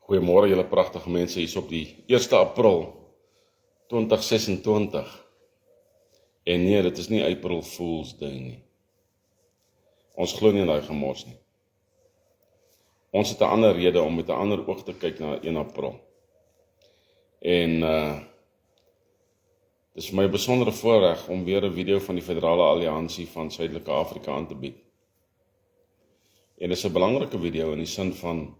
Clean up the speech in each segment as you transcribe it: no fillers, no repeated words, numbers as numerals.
Goeiemôre julle pragtige mense, hier is op die 1 April 2026. En nee, dit is nie April Fool's Day nie. Ons glo nie in daai gemors nie. Ons het 'n ander rede om met 'n ander oog te kyk na 1 April. En dis vir my 'n besondere voorreg om weer 'n video van die Federale Alliansie van Suidelike Afrika aan te bied. En dis 'n belangrike video in die sin van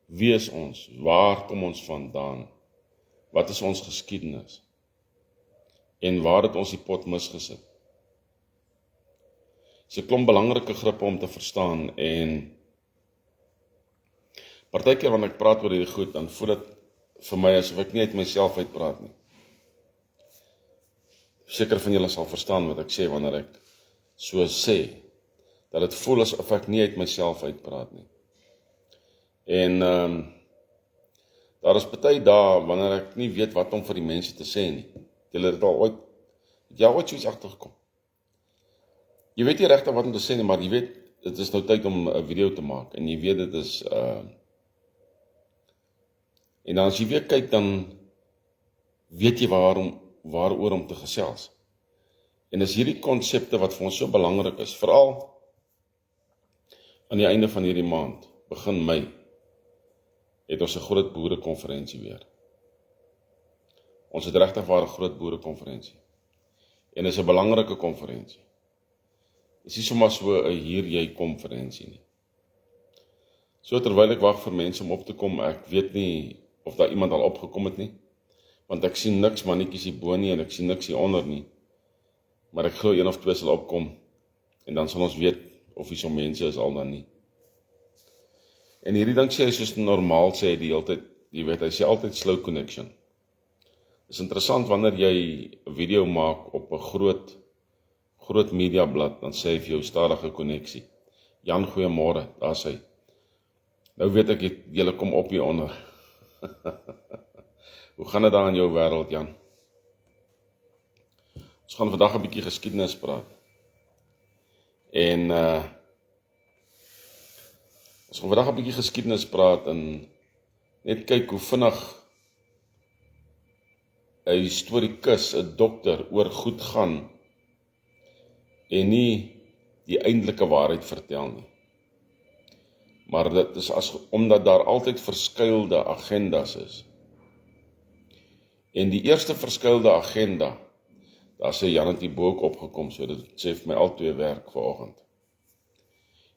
wie is ons? Waar kom ons vandaan? Wat is ons geskiedenis? En waar het ons die pot misgesit? Dis 'n klomp belangrike grippe om te verstaan en partykeer wanneer ek praat oor hierdie goed, dan voel dit vir my asof ek nie uit myself uitpraat nie. Seker van julle sal verstaan wat ek sê wanneer ek so sê, dat dit voel asof ek nie uit myself uitpraat nie. En daar is party dae wanneer ek nie weet wat om vir die mense te sê nie. Julle het al ooit, ooit soos agtergekom. Jy weet nie regtig wat om te sê nie, maar jy weet, dit is nou tyd om 'n video te maak, en jy weet dit is, en dan as jy weer kyk, dan weet jy waaroor om te gesels. En is hierdie konsepte wat vir ons so belangrik is, veral aan die einde van hierdie maand, begin Mei, het ons 'n groot boerekonferensie weer. Ons het regtig waar 'n groot boerekonferensie. En is 'n belangrike konferensie. Dis nie sommer so 'n hier-jy konferensie nie. So terwyl ek wag vir mense om op te kom, ek weet nie of daar iemand al opgekom het nie, want ek sien niks mannetjies hier bo nie en ek sien niks hier onder nie. Maar ek glo 1 of 2 sal opkom en dan sal ons weet of hier so mense is al dan nie. En hierdie ding sê hy soos normaal sê hy die hele tyd, jy weet, hy sê altyd slow connection. Dit is interessant wanneer jy 'n video maak op 'n groot mediablad, dan sê hy vir jou stadige konneksie. Jan, goeiemôre, daar sê hy. Nou weet ek, julle kom op hier onder. Hoe gaan dit daar in jou wêreld, Jan? Ons gaan vandag 'n bietjie geskiedenis praat. En ons gaan vandag 'n bietjie geskiedenis praat en net kyk hoe vinnig 'n historikus, 'n dokter oor goed gaan en nie die eintlike waarheid vertel nie. Maar dit is omdat daar altyd verskuilde agendas is. En die eerste verskuilde agenda, daar sê Jan het die boek opgekom, so dit sê vir my al 2 werk vanoggend.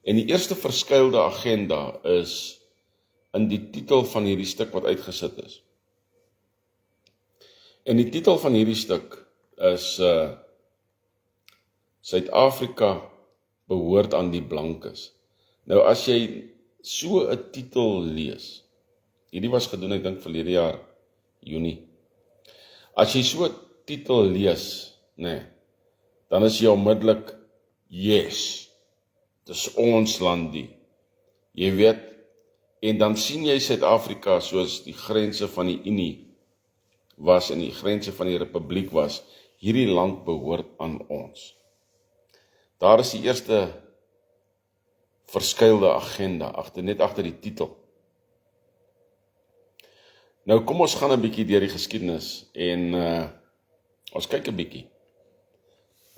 En die eerste verskuilde agenda is in die titel van hierdie stuk wat uitgesit is. En die titel van hierdie stuk is Suid-Afrika behoort aan die blankes. Nou as jy so 'n titel lees, hierdie was gedoen, ek dink verlede jaar Junie. As jy so 'n titel lees, dan is jy onmiddellik, yes, dis ons landie. Jy weet, en dan sien jy Suid-Afrika soos die grense van die Unie was en die grense van die Republiek was, hierdie land behoort aan ons. Daar is die eerste verskuilde agenda, net agter die titel. Nou kom ons gaan 'n bietjie deur die geskiedenis en ons kyk 'n bietjie.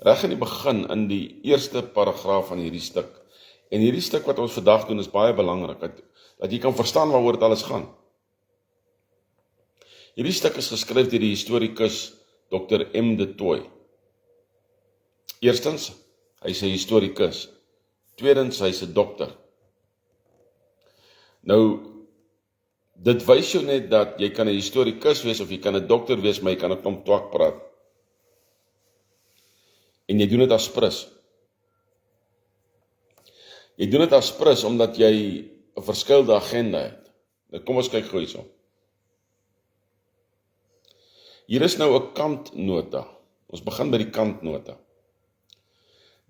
Reg in die begin, in die eerste paragraaf van hierdie stuk. En hierdie stuk wat ons vandag doen is baie belangrik, dat jy kan verstaan waaroor dit alles gaan. Hierdie stuk is geskryf deur die historikus Dr. M. de Tooy. Eerstens, hy is 'n historikus. Tweedens, hy is 'n dokter. Nou, dit wys jou net dat jy kan 'n historikus wees of jy kan 'n dokter wees, maar jy kan ook om twak praat. En jy doen dit as prins. Jy doen dit as prins omdat jy 'n verskuilde agenda het. Nou kom ons kyk gou hierso. Hier is nou 'n kantnota. Ons begin by die kantnota.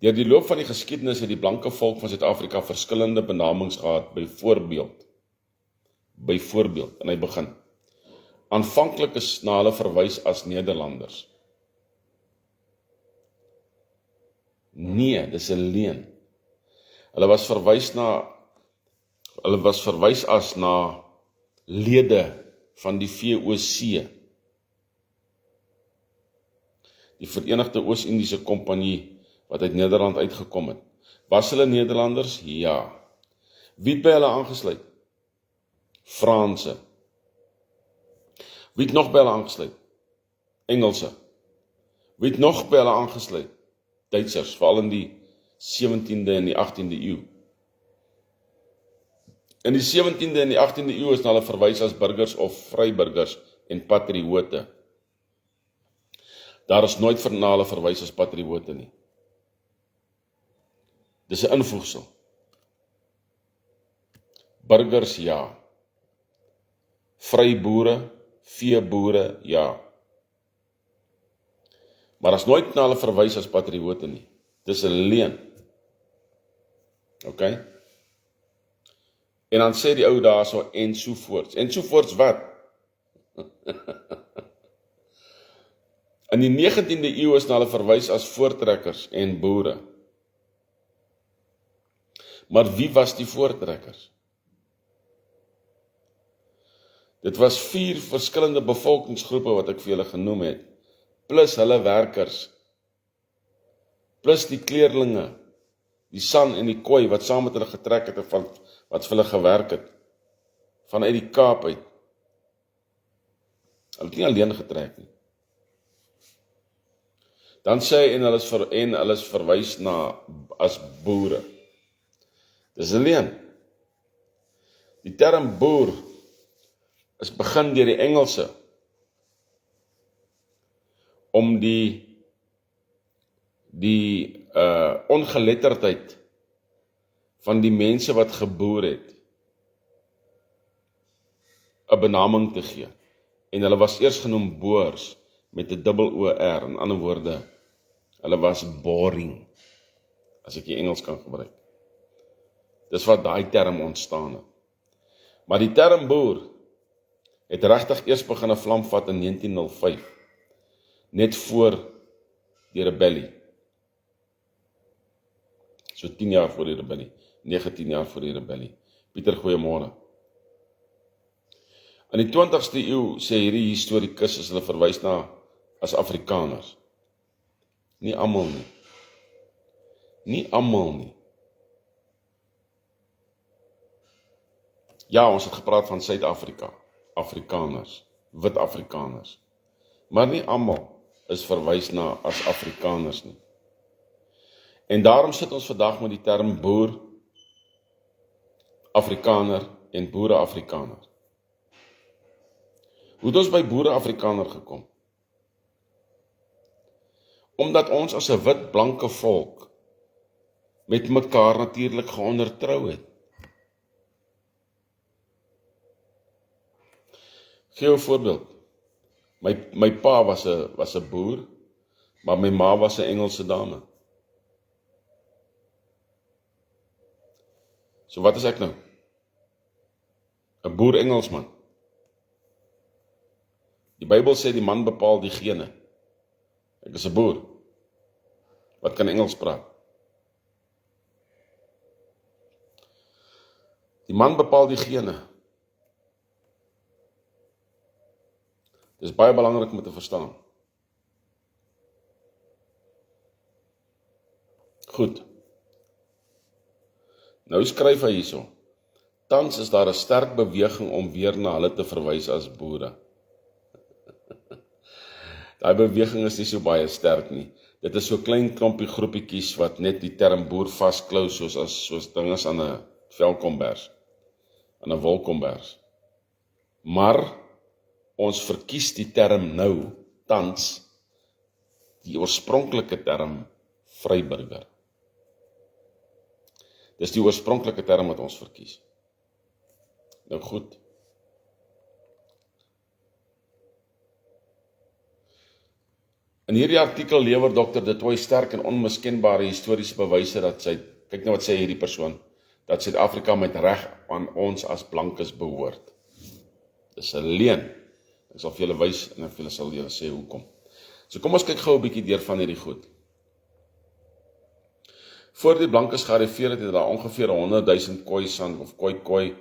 Deur die loop van die geskiedenis het die blanke volk van Suid-Afrika verskillende benamings gehad, byvoorbeeld, en hy begin. Aanvanklik is na hulle verwys as Nederlanders. Nee, dis 'n leuen. Hulle was verwys as na lede van die VOC, die Verenigde Oos-Indiese Kompanie, wat uit Nederland uitgekom het. Was hulle Nederlanders? Ja. Wie het by hulle aangesluit? Franse. Wie het nog by hulle aangesluit? Engelse. Wie het nog by hulle aangesluit? Duitsers, veral in die 17de en die 18de eeu. In die 17de en die 18de eeu is na hulle verwys as burgers of vryburgers en patriote. Daar is nooit na hulle verwys as patriote nie. Dis 'n invoegsel. Burgers, ja. Vryboere, veeboere, ja. Maar as nooit na hulle verwys as patriote nie. Dis 'n leuen. OK? En dan sê die ou daarso ensovoorts. Ensovoorts wat? In die 19de eeu is na hulle verwys as voortrekkers en boere. Maar wie was die voortrekkers? Dit was 4 verskillende bevolkingsgroepe wat ek vir julle genoem het, plus hulle werkers, plus die kleerlinge, die San en die Khoi wat saam met hulle getrek het en wat vir hulle gewerk het, vanuit die Kaap uit. Hulle het nie alleen getrek nie. Dan sê hy, en hulle is verwys na as boere. Dis 'n leuen. Die term boer is begin deur die Engelse om die ongeletterdheid van die mense wat geboer het 'n benaming te gee. En hulle was eers genoem boers met 'n dubbel OR, in ander woorde, hulle was boring, as ek die Engels kan gebruik. Dis wat daai term ontstaan het. Maar die term boer het regtig eers begin 'n vlam vat in 1905, net voor die rebellie. So 10 jaar voor die rebellie, 19 jaar voor die rebellie. Pieter, goeiemôre. In die 20ste eeu sê hierdie historikus as hulle verwys na as Afrikaners. Nie almal nie. Nie almal nie. Ja, ons het gepraat van Suid-Afrika, Afrikaners, wit Afrikaners. Maar nie almal is verwys na as Afrikaners nie. En daarom sit ons vandag met die term boer, Afrikaner en boere Afrikaner. Hoe het ons by boere Afrikaner gekom? Omdat ons as 'n wit blanke volk met mekaar natuurlik geondertrou het. Gee jou 'n voorbeeld. My pa was 'n boer, maar my ma was 'n Engelse dame. So wat is ek nou? 'n boer Engelsman. Die Bybel sê die man bepaal die gene. Ek is 'n boer. Wat kan Engels praat? Die man bepaal die gene. Dit is baie belangrik om te verstaan. Goed. Nou skryf hy hierso. Tans is daar 'n sterk beweging om weer na hulle te verwys as boere. Daai beweging is nie so baie sterk nie. Dit is so klein klompie groepietjies wat net die term boer vasklou soos dinges aan 'n velkombers, aan 'n wolkombers. Maar ons verkies die term nou, tans, die oorspronklike term vryburger. Dis die oorspronklike term wat ons verkies. Nou goed. In hierdie artikel lewer Dr. De Tooy sterk en onmiskenbare historiese bewyse dat kyk nou wat sê hierdie persoon, dat Suid-Afrika met reg aan ons as blankes behoort. Dis 'n leuen. Ek sal vir julle wys en ek vir julle sal julle sê hoekom. So kom ons kyk gou 'n bietjie deur van hierdie goed. Voor die blankes gearriveer het, het daar ongeveer 100,000 Khoisan of Khoi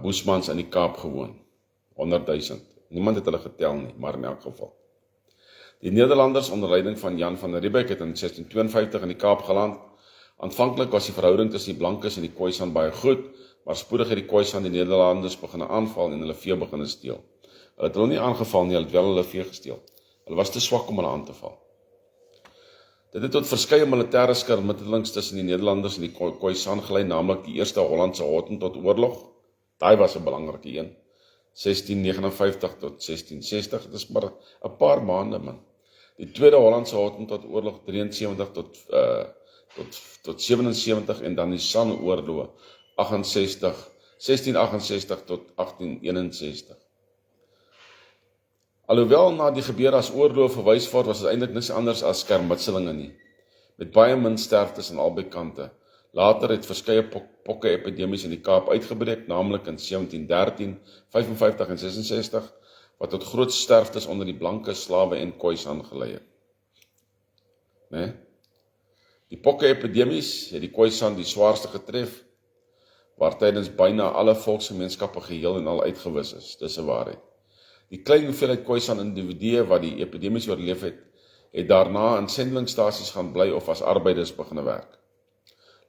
Boesmans in die Kaap gewoon. 100.000. Niemand het hulle getel nie, maar in elk geval. Die Nederlanders onder leiding van Jan van Riebeeck het in 1652 in die Kaap geland. Aanvanklik was die verhouding tussen die blankes en die Khoisan baie goed, maar spoedig het die Khoisan die Nederlanders begin aanval en hulle vee begin steel. Hulle het hulle nie aangeval nie, hulle het wel hulle vee gesteel. Hulle was te swak om hulle aan te val. Dit het tot verskeie militêre skermutselings tussen die Nederlanders en die Khoisan gelei, naamlik die eerste Hollandse Hottentot-oorlog. Daai was 'n belangrike een. 1659 tot 1660, dit is maar 'n paar maande man. Die tweede Hollandse Hottentot-oorlog 73 tot 77 en dan die San-oorlog 1668 tot 1861. Alhoewel na die gebeure as oorlog verwys word, was dit eintlik niks anders as skermutselinge nie, met baie min sterftes aan albei kante. Later het verskeie pokke-epidemies in die Kaap uitgebreek, naamlik in 1713, 55 en 66, wat tot groot sterftes onder die blanke slawe en Khoisan gelei het. Nee? Die pokke-epidemies het die Khoisan die swaarste getref, waar tydens byna alle volksgemeenskappe geheel en al uitgewis is. Dis 'n waarheid. Die klein hoeveelheid Khoisan individue wat die epidemies oorleef het daarna in sendingsstasies gaan bly of as arbeiders begin werk.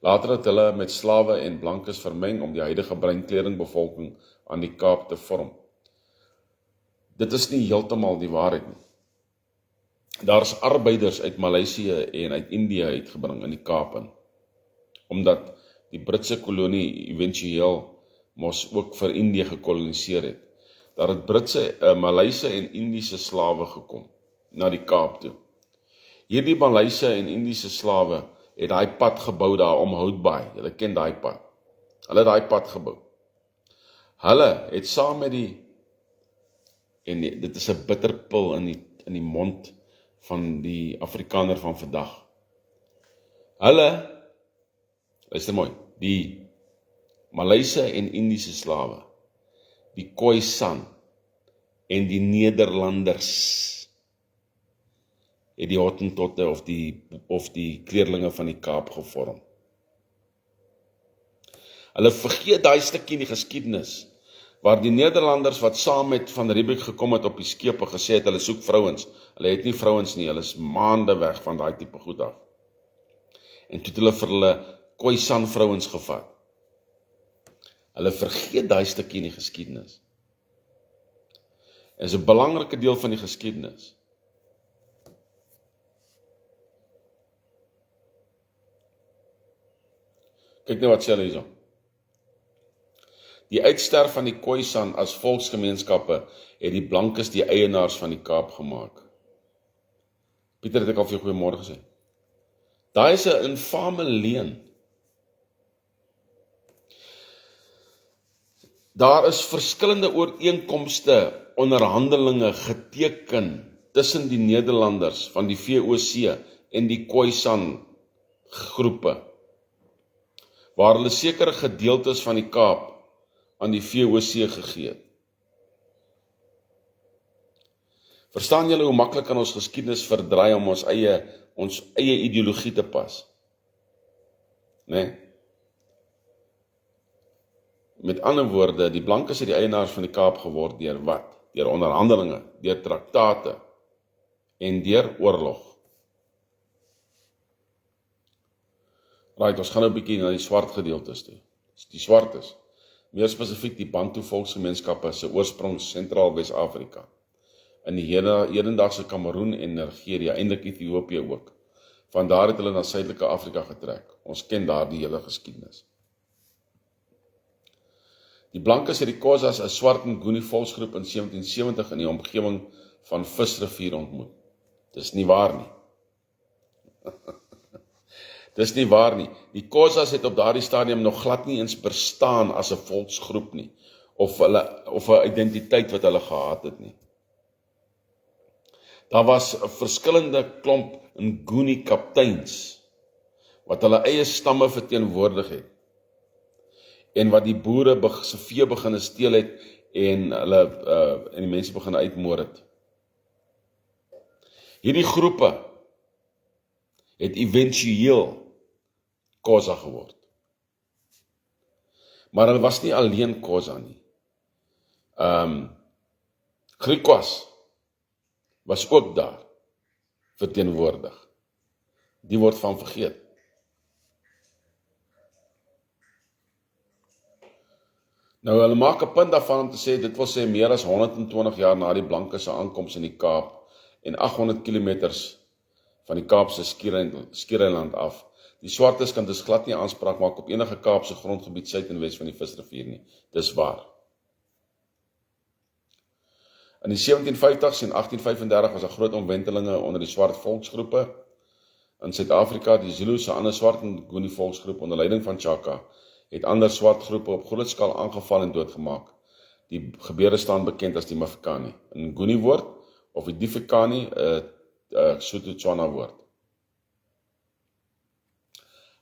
Later het hulle met slawe en blankes vermeng om die huidige breinkledingbevolking aan die Kaap te vorm. Dit is nie heeltemal die waarheid nie. Daar is arbeiders uit Maleisië en uit Indië uitgebring in die Kaap in, omdat die Britse kolonie eventueel mos ook vir Indië gekoloniseer het. Daar het Britse, Maleise en Indiese slawe gekom na die Kaap toe. Hierdie Maleise en Indiese slawe het daai pad gebou daar om Houtbaai. Julle ken daai pad. Hulle het daai pad gebou. Hulle het saam met en dit is 'n bitterpil in die mond van die Afrikaner van vandag. Hulle, luister mooi, die Maleise en Indiese slawe, die Khoisan en die Nederlanders het die Hottentotte of die kleerlinge van die Kaap gevorm. Hulle vergeet daai stukkie in die geskiedenis, waar die Nederlanders wat saam met Van Riebeeck gekom het op die skepe gesê het, hulle soek vrouens. Hulle het nie vrouens nie, hulle is maande weg van daai tipe goed af. En toe het hulle vir hulle Khoisan vrouens gevat. Hulle vergeet daai stukkie in die geskiedenis. Is 'n belangrike deel van die geskiedenis. Kyk net wat sê hulle hierso. Die uitsterf van die Khoisan as volksgemeenskappe het die blankes die eienaars van die Kaap gemaak. Pieter het ek al vir jou goeiemôre gesê. Daai is 'n infame leuen. Daar is verskillende ooreenkomste, onderhandelinge geteken tussen die Nederlanders van die VOC en die Khoisan groepe, waar hulle sekere gedeeltes van die Kaap aan die VOC gegee het. Verstaan julle hoe maklik kan ons geskiedenis verdraai om ons eie ideologie te pas? Nee? Met ander woorde, die blankes het die eienaars van die Kaap geword deur wat? Deur onderhandelinge, deur traktate en deur oorlog. Right, ons gaan nou 'n bietjie na die swart gedeeltes toe. Die swartes, meer spesifiek die Bantu volksgemeenskappe se oorsprong Sentraal Wes-Afrika. In die hedendaagse Kameroen en Nigeria, eintlik Ethiopië ook. Vandaar het hulle na Suidelike Afrika getrek. Ons ken daardie hele geskiedenis. Die blankes het die Khoisas, 'n swart Nguni volksgroep in 1770 in die omgewing van Visrivier ontmoet. Dis nie waar nie. Dis nie waar nie. Die Khoisas het op daardie stadium nog glad nie eens bestaan as 'n volksgroep nie, of 'n identiteit wat hulle gehad het nie. Daar was 'n verskillende klomp Nguni kapteins wat hulle eie stamme verteenwoordig het en wat die boere se vee begin steel het en die mense begin uitmoor het. Hierdie groepe het éventueel Khoisa geword. Maar hulle was nie alleen Xhosa nie. Griquas was ook daar verteenwoordig. Die word van vergeet. Nou, hulle maak 'n punt daarvan om te sê, dit wil sê meer as 120 jaar na die blankes se aankoms in die Kaap en 800 kilometers van die Kaapse skiereiland af. Die swartes kan dus glad nie aanspraak maak op enige Kaapse grondgebied suid en wes van die Visrivier nie. Dis waar. In die 1750s en 1835 was daar groot omwentelinge onder die swart volksgroepe in Suid-Afrika. Die Zulu's, 'n ander swart en Nguni volksgroep onder leiding van Chaka, het ander swart groepe op groot skaal aangeval en doodgemaak. Die gebeure staan bekend as die Mafekani, 'n Nguni woord, of die Difekani, 'n Sotho-Tswana woord.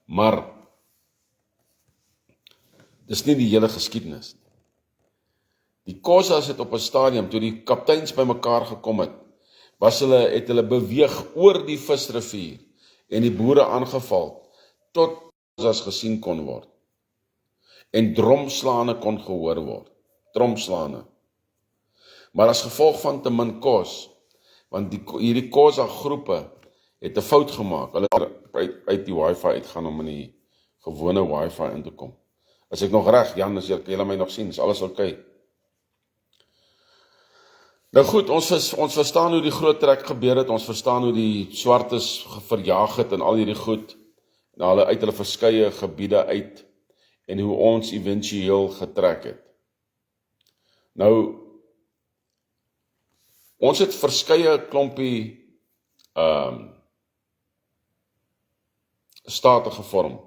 Maar dis nie die hele geskiedenis nie. Die Xhosas het op 'n stadium, toe die kapteins bymekaar gekom het, het hulle beweeg oor die Visrivier en die boere aangeval tot Xhosas gesien kon word. En dromslane kon gehoor word. Dromslane. Maar as gevolg van te min kos, want hierdie Xhosa groepe het 'n fout gemaak. Hulle het uit die wifi uitgaan om in die gewone wifi in te kom. As ek nog reg, Jan, as jy my nog sien, is alles oké. Nou goed, ons verstaan hoe die groot trek gebeur het, ons verstaan hoe die swartes verjaag het en al hierdie goed, en hulle uit hulle verskeie gebiede uit, en hoe ons eventueel getrek het. Nou, ons het verskeie klompie state gevorm,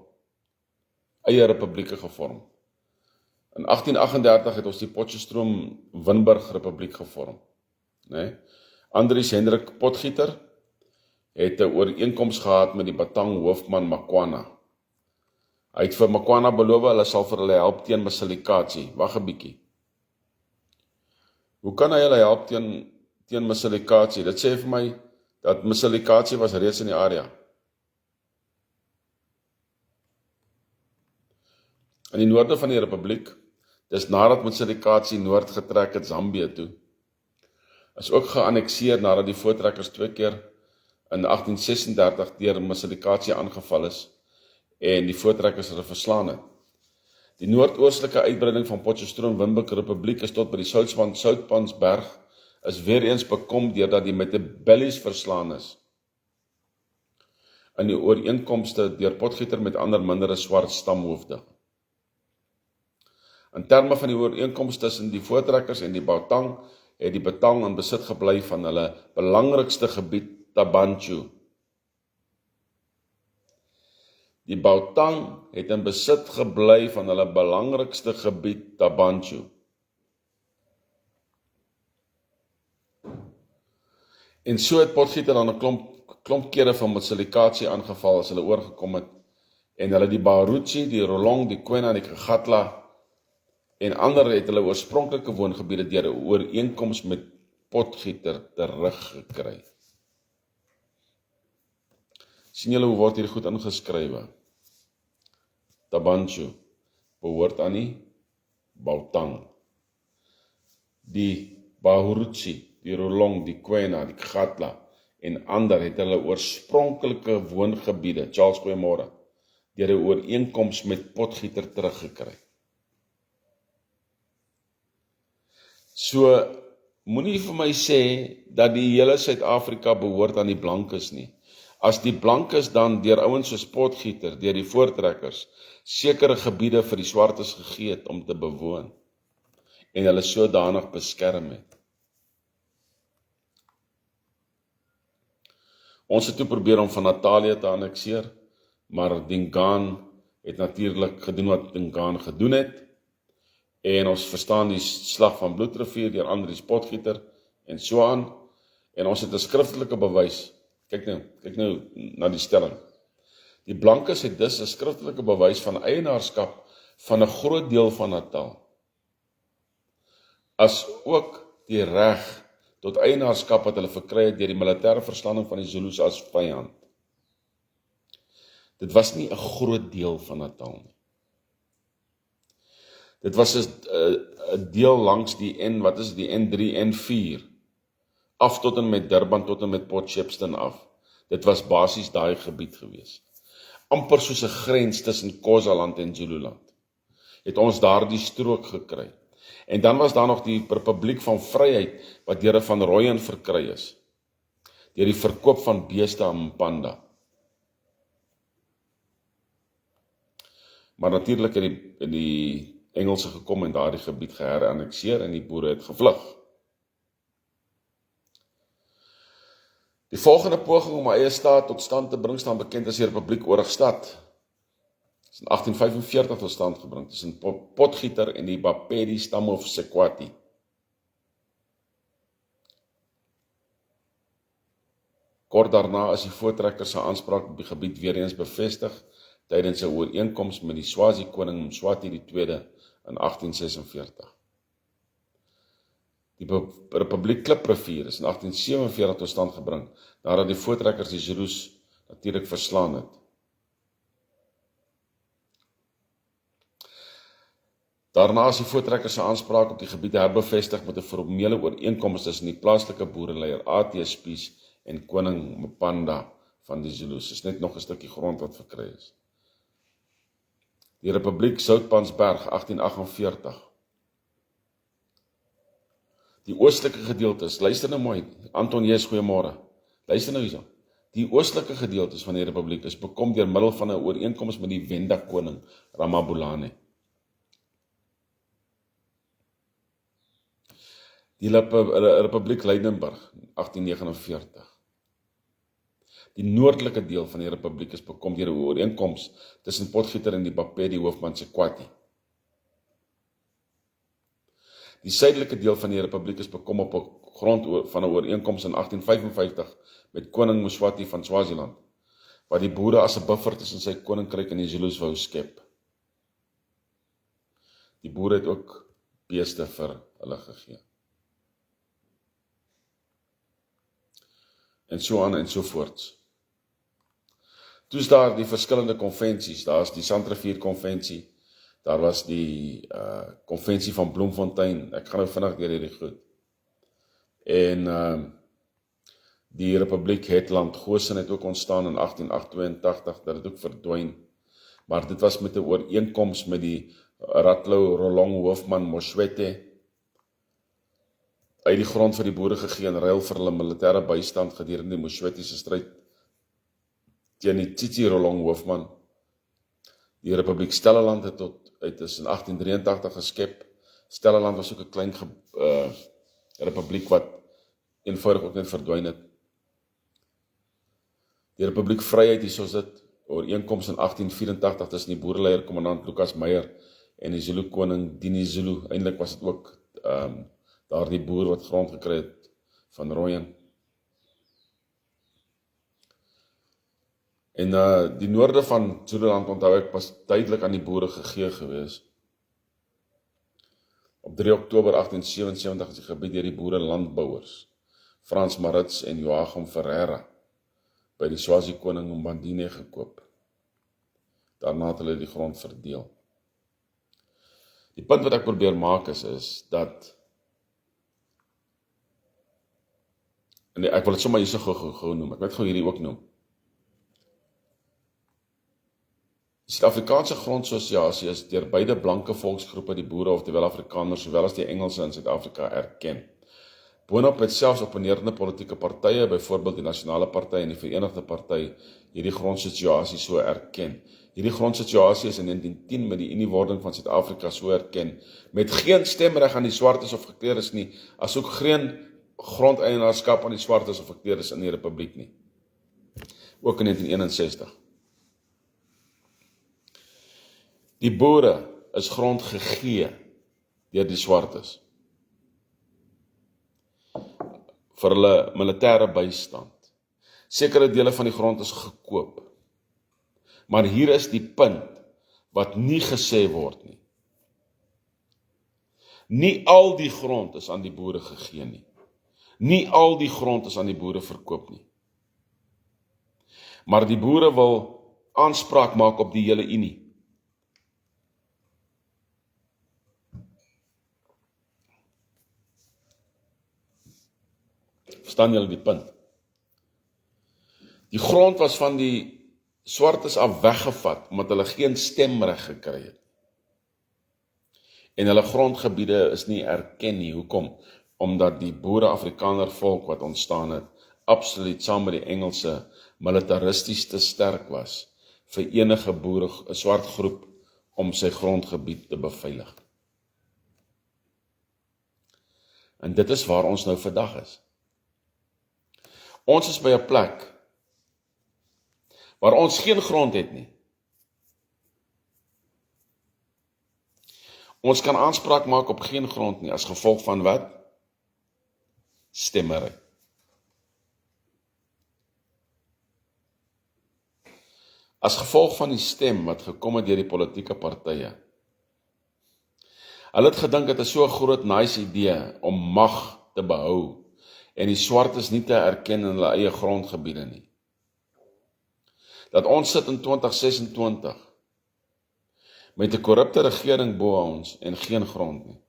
eie republieke gevorm. In 1838 het ons die Potchefstroom-Wynberg Republiek gevorm. Nee? Andries Hendrik Potgieter het 'n ooreenkoms gehad met die Batang hoofman Makwana. Hy het vir Makwana beloof, hulle sal vir hulle help teen Masilikasie. Wag 'n bietjie. Hoe kan hy hulle help teen Masilikasie? Dit sê vir my dat Masilikasie was reeds in die area. In die noorde van die republiek, dis nadat Masilikasie noord getrek het Zambië toe, is ook geannexeer nadat die voortrekkers 2 keer in 1836 deur Masilikasie aangeval is en die voortrekkers hulle verslaan het. Die noordoostelike uitbreiding van Potchefstroom-Wynberg Republiek is tot by die Soutpansberg is weer eens bekom deurdat die Matabele's verslaan is. In die ooreenkomste deur Potgieter met ander mindere swart stamhoofde. In terme van die ooreenkoms tussen die voortrekkers en die Batang, het die Batang in besit gebly van hulle belangrikste gebied, Tabanchu. Die Batang het in besit gebly van hulle belangrikste gebied, Tabanchu. En so het Potgieter dan 'n klomp kere van Masilikasie aangeval as hulle oorgekom het, en hulle die Baruchi, die Rolong, die Kwena, die Kagatla, en ander het hulle oorspronklike woongebiede deur 'n ooreenkoms met Potgieter teruggekry. Sien julle hoe word hier goed ingeskrywe? Tabanchu behoort aan die Batang. Die Baruchi, die Rolong, die Kwena, die Kagatla en ander het hulle oorspronklike woongebiede, Charles Goeiemôre, deur 'n ooreenkoms met Potgieter teruggekry. So, moenie vir my sê dat die hele Suid-Afrika behoort aan die blankes nie. As die blankes dan deur ouens soos Potgieter, deur die voortrekkers, sekere gebiede vir die swartes gegee het om te bewoon en hulle sodanig beskerm het. Ons het toe probeer om van Natalia te annexeer, maar Dingaan het natuurlik gedoen wat Dingaan gedoen het, en ons verstaan die slag van Bloedrivier deur Andries Potgieter en so aan, en ons het 'n skriftelike bewys. Kyk nou na die stelling. Die blankes het dus 'n skriftelike bewys van eienaarskap van 'n groot deel van Natal, as ook die reg tot eienaarskap wat hulle verkry het deur die militêre verslanning van die Zulu's as vyand. Dit was nie 'n groot deel van Natal nie. Dit was 'n deel langs die die N3, N4, af tot en met Durban, tot en met Port Shepstone af. Dit was basies daai gebied gewees. Amper soos 'n grens tussen Khozaland en Zululand. Het ons daardie strook gekry. En dan was daar nog die Republiek van Vryheid, wat deur Van Rooyen verkry is, deur die verkoop van beeste aan Mpanda. Maar natuurlik het die Engelse gekom en daardie gebied geherannexeer en die boere het gevlug. Die volgende poging om 'n eie staat tot stand te bring staan bekend as die Republiek Oorigstad. Dit is in 1845 tot stand gebring tussen Potgieter en die Bapedi stamme of Sekwati. Kort daarna is die voortrekker se aanspraak op die gebied weer eens bevestig tydens 'n ooreenkoms met die Swazi koning Mswati II in 1846. Die Republiek Kliprivier is in 1847 tot stand gebring, nadat die voortrekkers die Zulus natuurlik verslaan het. Daarna is die voortrekkers se aanspraak op die gebied herbevestig met 'n formele ooreenkoms tussen die plaaslike boereleier A.T. Spies en koning Mpanda van die Zulus. Dis net nog 'n stukkie grond wat verkry is. Die Republiek Soutpansberg, 1848. Die oostelike gedeeltes, luister nou mooi, Anton, jy is goeiemôre. Luister nou hierso. Die oostelike gedeeltes van die Republiek is bekom deur middel van 'n ooreenkoms met die Venda koning Ramabulane. Die Republiek Lydenburg, 1849. Die noordelike deel van die Republiek is bekom deur 'n ooreenkoms tussen Potgieter en die Bapedi hoofman Sekwati. Die suidelike deel van die Republiek is bekom op 'n grond van 'n ooreenkoms in 1855 met koning Mswati van Swaziland, wat die boere as 'n buffer tussen sy koninkryk en die Zulus wou skep. Die boere het ook beeste vir hulle gegee. En so aan en so voorts. Toe is daar die verskillende konvensies, daar is die Sandrivier konvensie, daar was die konvensie van Bloemfontein, ek gaan nou vinnig deur hierdie goed. En die Republiek Hetland Goosen het ook ontstaan in 1882, dat het ook verdwyn, maar dit was met 'n ooreenkoms met die Ratlou Rolong hoofman Moswete, uit die grond vir die boere gegee in ruil vir hulle militêre bystand gedurende die Moswete se stryd teen die Tsitsi Rolong hoofman. Die Republiek Stelleland het is in 1883 geskep. Stelleland was ook 'n klein republiek wat eenvoudig ook net verdwyn het. Die Republiek Vryheid, hier soos dit, ooreenkoms in 1884 tussen die boereleier kommandant Lucas Meyer en die Zulu koning Dini Zulu. Eintlik was dit ook daar die boer wat grond gekry het van Rooyen. En die noorde van Zululand, onthou ek, was duidelik aan die boere gegee gewees. Op 3 Oktober 1877 is die gebied deur die boere landbouers, Frans Marits en Joachim Ferreira, by die Swazi koning Mbandine gekoop. Daarna het hulle die grond verdeel. Die punt wat ek probeer maak is dat, en ek wil dit sommer hier so gou noem, ek wil dit gou hierdie ook noem. Die Suid-Afrikaanse grondassosiasie is deur beide blanke volksgroepe, die boere oftewel Afrikaners, sowel as die Engelse in Suid-Afrika erken. Boonop het selfs opponerende politieke partye, byvoorbeeld die Nasionale Party en die Verenigde Party, hierdie grondassosiasie so erken. Hierdie grondassosiasie is in 1910 met die Uniewording van Suid-Afrika so erken, met geen stemreg aan die swartes of gekleerdes nie, asook geen grondeienaarskap aan die swartes of gekleerdes in die Republiek nie. Ook in 1961. Die boere is grond gegee deur die swartes vir hulle militêre bystand. Sekere dele van die grond is gekoop. Maar hier is die punt wat nie gesê word nie. Nie al die grond is aan die boere gegee nie. Nie al die grond is aan die boere verkoop nie. Maar die boere wil aanspraak maak op die hele Unie. Verstaan julle die punt? Die grond was van die swartes af weggevat, omdat hulle geen stemreg gekry het. En hulle grondgebiede is nie erken nie. Hoekom? Omdat die boere-Afrikaner volk wat ontstaan het, absoluut saam met die Engelse militaristies te sterk was vir enige boere, 'n swart groep, om sy grondgebied te beveilig. En dit is waar ons nou vandag is. Ons is by 'n plek waar ons geen grond het nie. Ons kan aanspraak maak op geen grond nie, as gevolg van wat? Stemmery. As gevolg van die stem wat gekom het deur die politieke partye. Hulle het gedink dit is so 'n groot nice idee om mag te behou en die swartes nie te erken in hulle eie grondgebiede nie. Dat ons sit in 2026 met 'n korrupte regering bo ons en geen grond nie.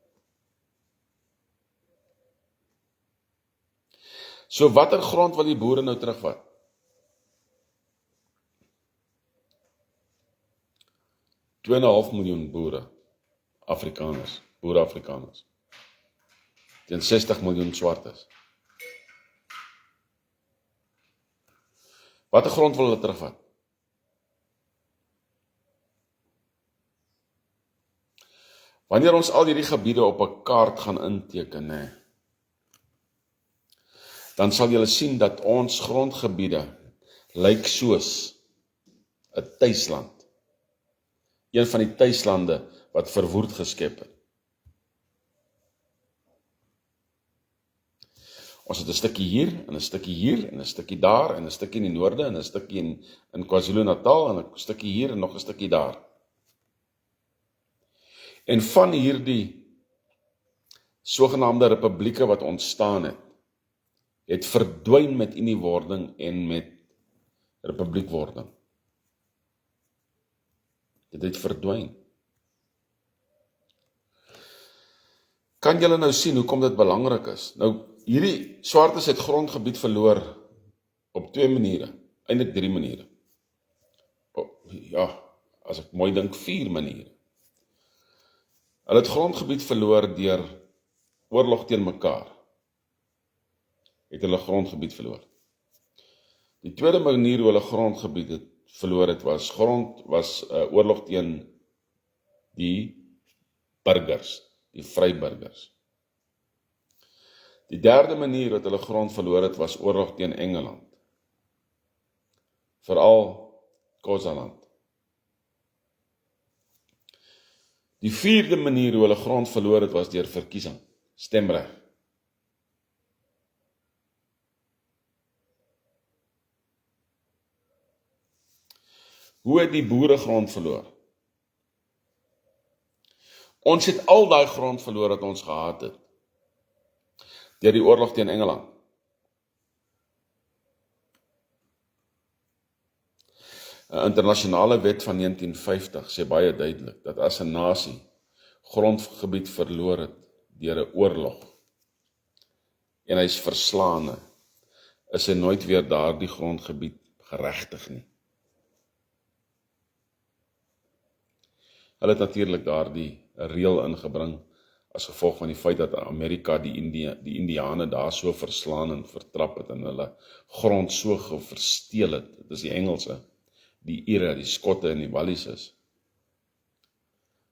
So watter grond wil die boere nou terugvat? 2,5 miljoen boere, Afrikaners, boere-Afrikaners, teen 60 miljoen swartes. Watter grond wil hulle terugvat? Wanneer ons al hierdie gebiede op 'n kaart gaan inteken, dan sal julle sien dat ons grondgebiede lyk soos 'n tuisland. Een van die tuislande wat verwoerd geskep het. Ons het 'n stukkie hier, en 'n stukkie hier, en 'n stukkie daar, en 'n stukkie in die noorde, en 'n stukkie in KwaZulu-Natal, en 'n stukkie hier, en nog 'n stukkie daar. En van hierdie sogenaamde republieke wat ontstaan het verdwyn met uniewording en met republiekwording. Dit het verdwyn. Kan julle nou sien hoekom dit belangrik is? Nou, hierdie swartes het grondgebied verloor op 2 maniere, eintlik 3 maniere. Ja, as ek mooi dink, 4 maniere. Hulle het grondgebied verloor deur oorlog teen mekaar. Het hulle grondgebied verloor. Die tweede manier hoe hulle grondgebied verloor het was oorlog teen die burgers, die vryburgers. Die derde manier wat hulle grond verloor het was oorlog teen Engeland. Veral Khoisaland. Die vierde manier hoe hulle grond verloor het was deur verkiesing, stemreg. Hoe het die boere grond verloor? Ons het al daai grond verloor wat ons gehad het, deur die oorlog teen Engeland. Een internasionale wet van 1950 sê baie duidelik, dat as 'n nasie grondgebied verloor het deur 'n oorlog, en hy is verslaane, is hy nooit weer daardie grondgebied geregtig nie. Hulle het natuurlik daardie reël ingebring, as gevolg van die feit dat Amerika die Indiane daar so verslaan en vertrap het, en hulle grond so versteel het. Dit is die Engelse, die Ire, die Skotte en die Wallises,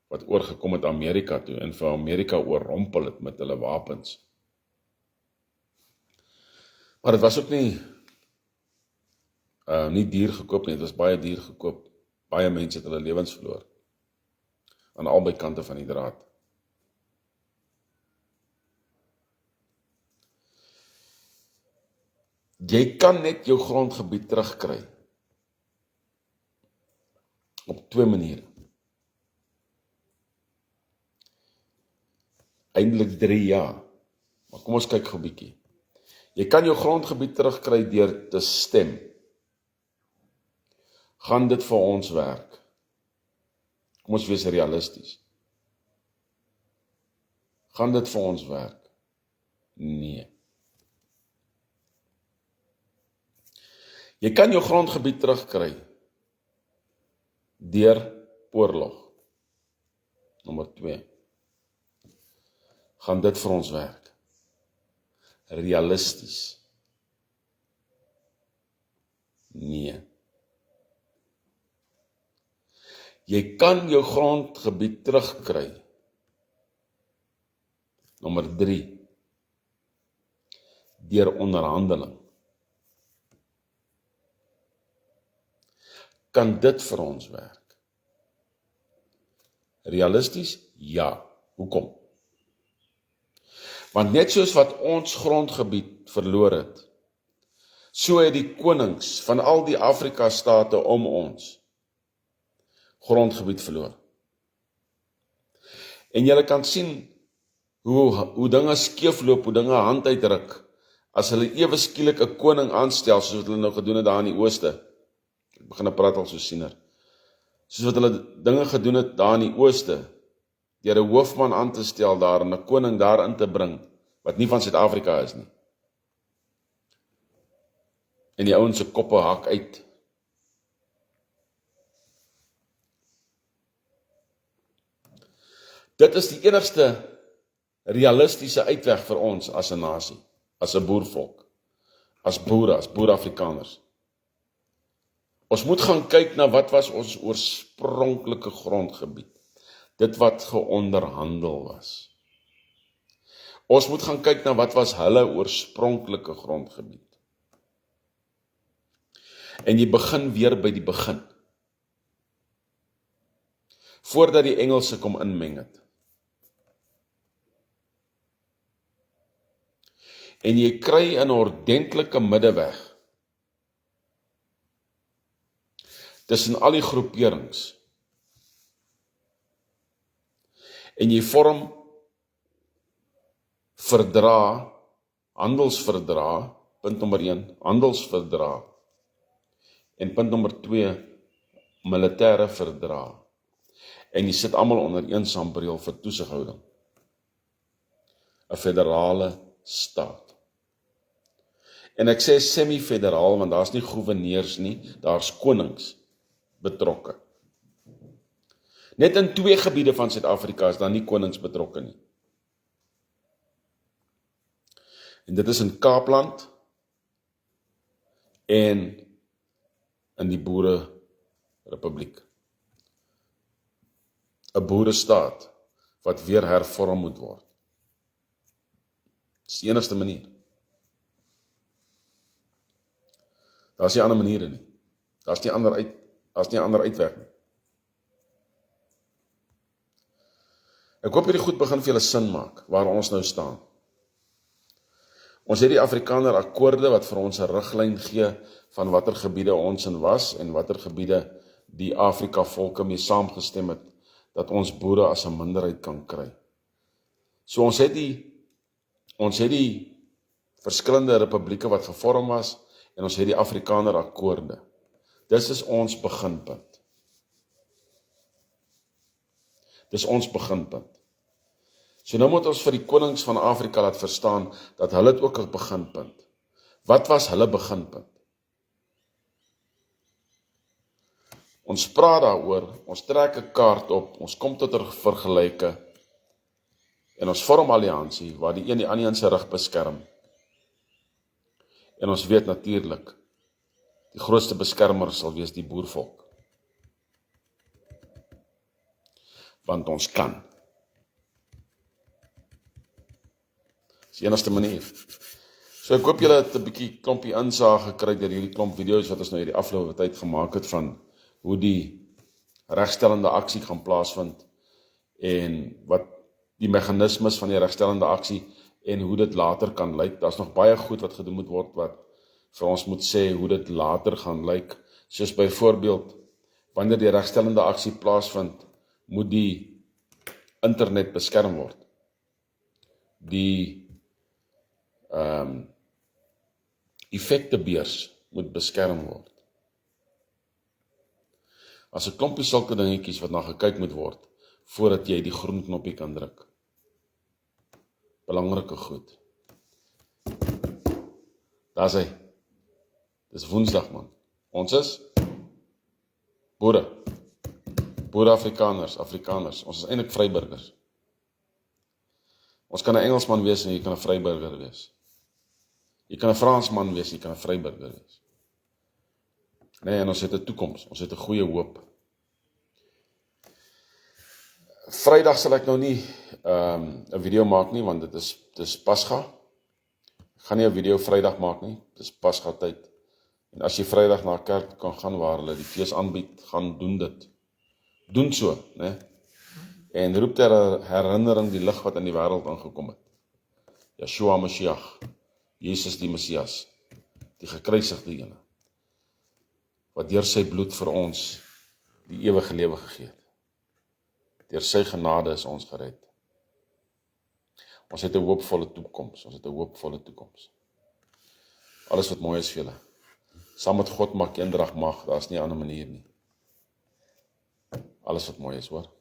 wat oorgekom het Amerika toe, en vir Amerika oorrompel het met hulle wapens. Maar dit was ook nie duur gekoop nie, dit was baie duur gekoop. Baie mense het hulle lewens verloor, aan albei kante van die draad. Jy kan net jou grondgebied terugkry op 2 maniere. Eintlik 3 jaar, maar kom ons kyk gou 'n bietjie. Jy kan jou grondgebied terugkry deur te stem. Gaan dit vir ons werk? Kom ons wees realisties. Gaan dit vir ons werk? Nee. Jy kan jou grondgebied terugkry deur oorlog. Nommer 2. Gaan dit vir ons werk? Realisties? Nee. Jy kan jou grondgebied terugkry. Nommer 3. Deur onderhandeling. Kan dit vir ons werk? Realisties? Ja. Hoekom? Want net soos wat ons grondgebied verloor het, so het die konings van al die Afrika-state om ons grondgebied verloor. En julle kan sien hoe dinge skeefloop, hoe dinge hand uitdruk, as hulle ewe skielik 'n koning aanstel, soos wat hulle nou gedoen het daar in die ooste. Ek begin praat al so siener. Soos wat hulle dinge gedoen het daar in die ooste, deur 'n hoofman aan te stel daar en 'n koning daarin te bring, wat nie van Suid-Afrika is nie. En die ouens se koppe hak uit. Dit is die enigste realistiese uitweg vir ons as 'n nasie, as 'n boervolk, as boere, as boer-Afrikaners. Ons moet gaan kyk na wat was ons oorspronklike grondgebied, dit wat geonderhandel was. Ons moet gaan kyk na wat was hulle oorspronklike grondgebied. En jy begin weer by die begin, voordat die Engelse kom inmeng het. En jy kry 'n ordentlike middeweg tussen al die groeperings. En jy vorm verdrae, handelsverdrae, punt nommer 1, handelsverdrae. En punt nommer 2, militêre verdrae. En jy sit almal onder een sambreel vir toesighouding. 'n Federale staat. En ek sê semi-federaal, want daar's nie gouverneurs nie, daar's konings betrokke. Net in 2 gebiede van Suid-Afrika is daar nie konings betrokke nie. En dit is in Kaapland en in die Boere-Republiek. 'n boerestaat wat weer hervorm moet word. Dis die enigste manier. Daar's nie ander maniere nie. Daar's nie ander uitweg nie. Ek hoop hierdie goed begin vir julle sin maak, waar ons nou staan. Ons het die Afrikaner akkoorde wat vir ons 'n riglyn gee van watter gebiede ons in was en watter gebiede die Afrika volke mee saamgestem het, dat ons boere as 'n minderheid kan kry. So ons het die verskillende republieke wat gevorm was, en ons het die Afrikaner akkoorde. Dis is ons beginpunt. Dis ons beginpunt. So nou moet ons vir die konings van Afrika laat verstaan, dat hulle het ook 'n beginpunt. Wat was hulle beginpunt? Ons praat daaroor, ons trek 'n kaart op, ons kom tot 'n vergelyke, en ons vorm alliansie, waar die een die ander se rug beskerm. En ons weet natuurlik, die grootste beskermer sal wees die boervolk. Want ons kan. Dis die enigste manier. So ek hoop julle het 'n bietjie klompie insig gekry deur hierdie klomp video's wat ons nou hierdie afgelope tyd gemaak het van hoe die regstellende aksie gaan plaasvind en wat die meganismes van die regstellende aksie en hoe dit later kan lyk. Daar's nog baie goed wat gedoen moet word wat vir ons moet sê hoe dit later gaan lyk. Soos byvoorbeeld, wanneer die regstellende aksie plaasvind, moet die internet beskerm word. Die effektebeurs moet beskerm word. As 'n klompie sulke dingetjies wat na gekyk moet word, voordat jy die groen knoppie kan druk. Belangrike goed. Daar's hy. Dis Woensdag, man. Ons is boere. Boere Afrikaners. Ons is eintlik vryburgers. Ons kan 'n Engelsman wees en jy kan 'n vryburger wees. Jy kan 'n Fransman wees en jy kan 'n vryburger wees. Nee, en ons het 'n toekoms. Ons het 'n goeie hoop. Vrydag sal ek nou nie 'n video maak nie, want dit is Pasga. Ek gaan nie 'n video Vrydag maak nie. Dit is Pasga tyd. En as jy Vrydag na 'n kerk kan gaan waar hulle die fees aanbied, gaan doen dit. Doen so, né? En roep ter herinnering die lig wat in die wêreld aangekom het. Yeshua Mashiach, Jesus die Messias, die gekruisigde ene, wat deur sy bloed vir ons die ewige lewe gegee het. Deur sy genade is ons gered. Ons het 'n hoopvolle toekoms. Alles wat mooi is vir julle. Saam met God maak eendrag mag, daar is nie 'n ander manier nie. Alles wat mooi is, hoor.